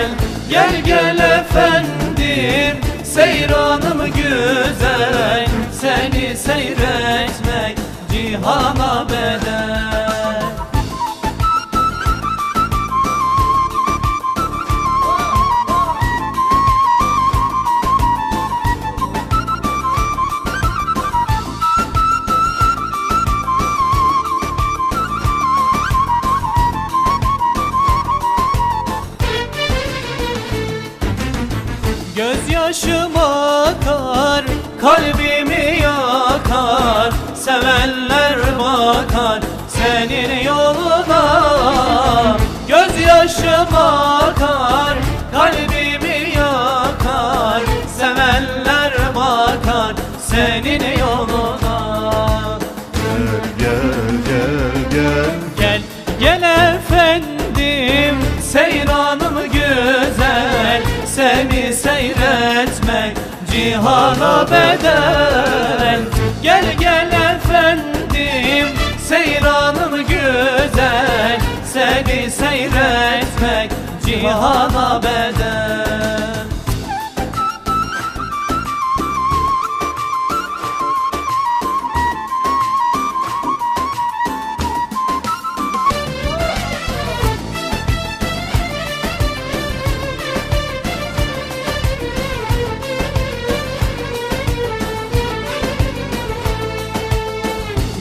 bedel. Gel gel efendim, seyranım güzel, seni seyretmek cihana bedel. Gözyaşım akar, kalbimi yakar, sevenler bakar senin yoluna. Gözyaşım akar, kalbimi yakar, sevenler bakar senin yoluna. Gel gel gel Gel gel efendim, seyranım güzel, seni seyretmek cihana bedel. Gel gel efendim, seyranım güzel, seni seyretmek cihana bedel.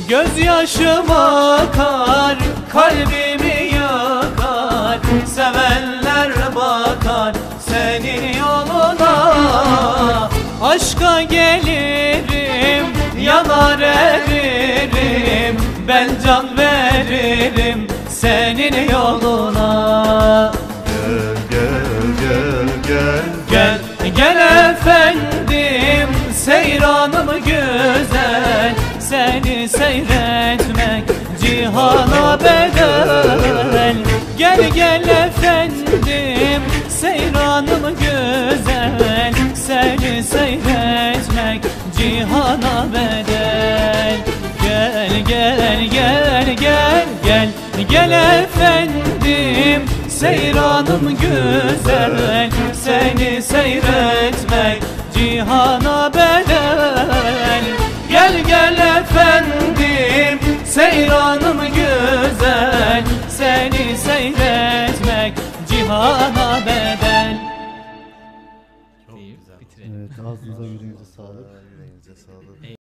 Gözyaşım akar, kalbimi yakar, sevenler bakar senin yoluna. Aşka gelirim, yanar eririm, ben can veririm senin yoluna. gel gel gel Gel gel efendim, seyranım güzel, seni seyretmek cihana bedel. Gel gel efendim, seyranım güzel, seni seyretmek cihana bedel. Gel gel gel gel gel gel efendim, seyranım güzel, seni seyretmek cihana bedel. Gel gel efendim, seyranım güzel, seni seyretmek cihana bedel. Evet, ağzınıza yüreğinize sağlık. Yüreğinize sağlık.